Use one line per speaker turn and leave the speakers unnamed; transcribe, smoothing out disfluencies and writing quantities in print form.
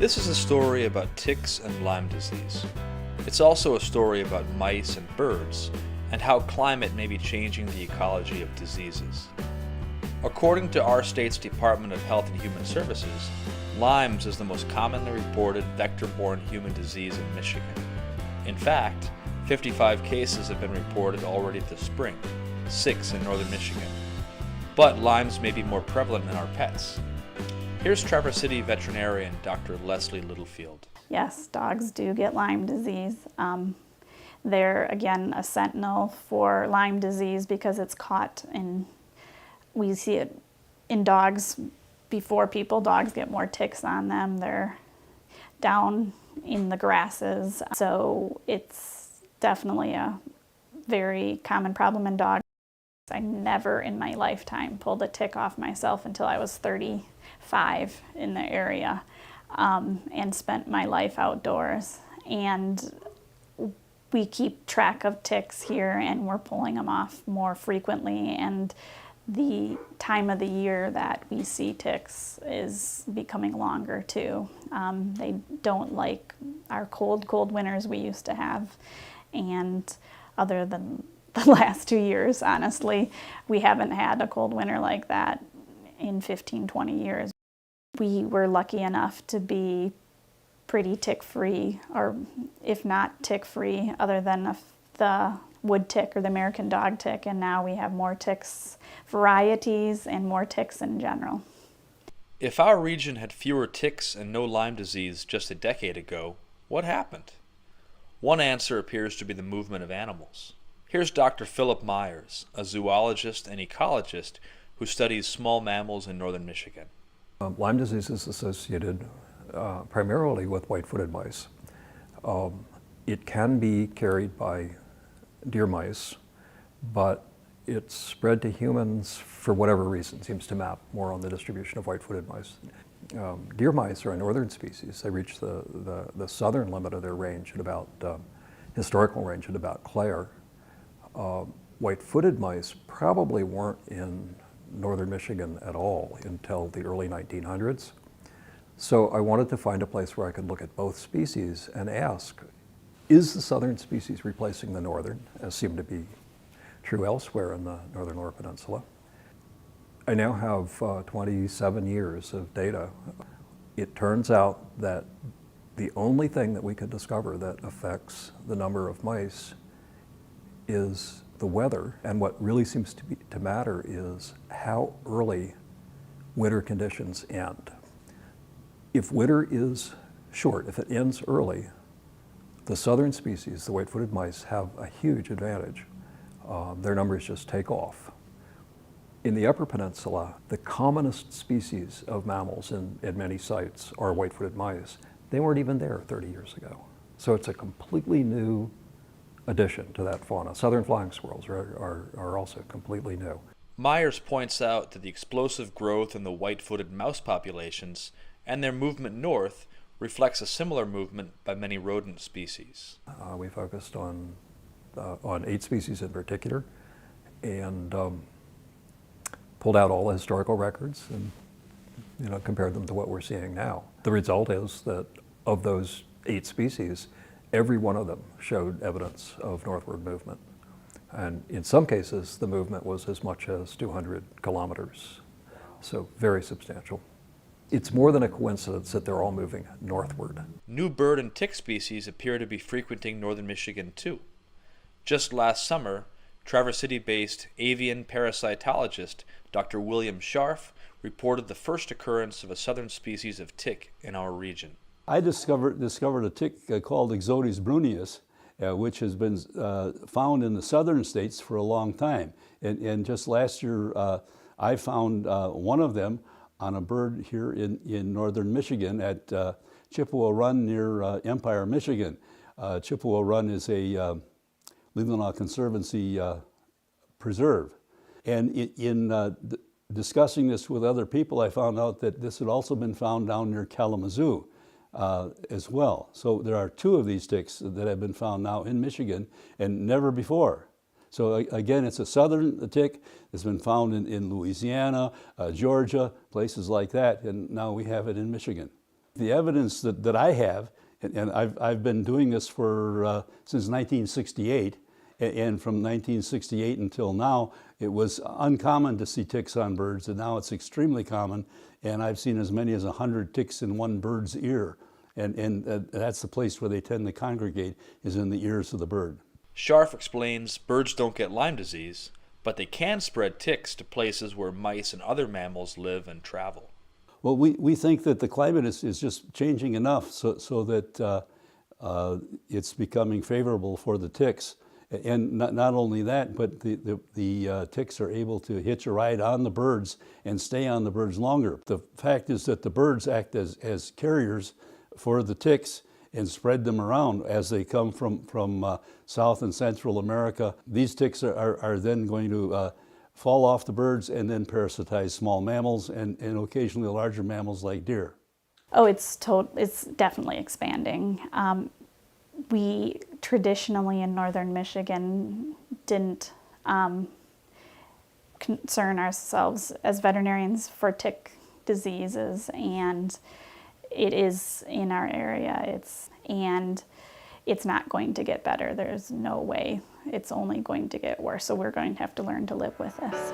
This is a story about ticks and Lyme disease. It's also a story about mice and birds, and how climate may be changing the ecology of diseases. According to our state's Department of Health and Human Services, Lyme's is the most commonly reported vector-borne human disease in Michigan. In fact, 55 cases have been reported already this spring, 6 in northern Michigan. But Lyme's may be more prevalent in our pets. Here's Traverse City veterinarian Dr. Leslie Littlefield.
Yes, dogs do get Lyme disease. They're, again, a sentinel for Lyme disease because it's caught we see it in dogs before people. Dogs get more ticks on them. They're down in the grasses. So it's definitely a very common problem in dogs. I never in my lifetime pulled a tick off myself until I was 35 in the area, and spent my life outdoors. And we keep track of ticks here, and we're pulling them off more frequently. And the time of the year that we see ticks is becoming longer too. They don't like our cold winters we used to have. And other than the last 2 years, honestly, we haven't had a cold winter like that in 15, 20 years. We were lucky enough to be pretty tick-free, or if not tick-free, other than the wood tick or the American dog tick, and now we have more ticks varieties and more ticks in general.
If our region had fewer ticks and no Lyme disease just a decade ago, what happened? One answer appears to be the movement of animals. Here's Dr. Philip Myers, a zoologist and ecologist who studies small mammals in northern Michigan.
Lyme disease is associated primarily with white-footed mice. It can be carried by deer mice, but it's spread to humans for whatever reason. Seems to map more on the distribution of white-footed mice. Deer mice are a northern species. They reach the southern limit of their range at about, historical range at about Clare. White-footed mice probably weren't in northern Michigan at all until the early 1900s. So I wanted to find a place where I could look at both species and ask, is the southern species replacing the northern, as seemed to be true elsewhere in the northern Lower Peninsula? I now have 27 years of data. It turns out that the only thing that we could discover that affects the number of mice is the weather, and what really seems to matter is how early winter conditions end. If winter is short, if it ends early, the southern species, the white-footed mice, have a huge advantage. Their numbers just take off. In the Upper Peninsula, the commonest species of mammals in many sites are white-footed mice. They weren't even there 30 years ago. So it's a completely new addition to that fauna. Southern flying squirrels are also completely new.
Myers points out that the explosive growth in the white-footed mouse populations and their movement north reflects a similar movement by many rodent species.
We focused on 8 species in particular, and pulled out all the historical records and compared them to what we're seeing now. The result is that of those 8 species, every one of them showed evidence of northward movement. And in some cases, the movement was as much as 200 kilometers, so very substantial. It's more than a coincidence that they're all moving northward.
New bird and tick species appear to be frequenting northern Michigan too. Just last summer, Traverse City-based avian parasitologist Dr. William Scharf reported the first occurrence of a southern species of tick in our region.
I discovered a tick called Ixodes bruneus, which has been found in the southern states for a long time. And just last year, I found one of them on a bird here in northern Michigan at Chippewa Run near Empire, Michigan. Chippewa Run is a Leelanau Conservancy preserve. And in discussing this with other people, I found out that this had also been found down near Kalamazoo as well. So there are 2 of these ticks that have been found now in Michigan and never before. So again, it's a southern tick. It's been found in Louisiana, Georgia, places like that, and now we have it in Michigan. The evidence that I have, and I've been doing this for since 1968, and from 1968 until now, it was uncommon to see ticks on birds, and now it's extremely common, and I've seen as many as 100 ticks in one bird's ear, and that's the place where they tend to congregate, is in the ears of the bird.
Scharf explains birds don't get Lyme disease, but they can spread ticks to places where mice and other mammals live and travel.
Well, we think that the climate is just changing enough so that it's becoming favorable for the ticks. And not only that, but the ticks are able to hitch a ride on the birds and stay on the birds longer. The fact is that the birds act as carriers for the ticks and spread them around as they come from South and Central America. These ticks are then going to fall off the birds and then parasitize small mammals and occasionally larger mammals like deer.
Oh, it's definitely expanding. We traditionally in northern Michigan didn't concern ourselves as veterinarians for tick diseases, and it is in our area. It's not going to get better. There's no way. It's only going to get worse. So we're going to have to learn to live with this.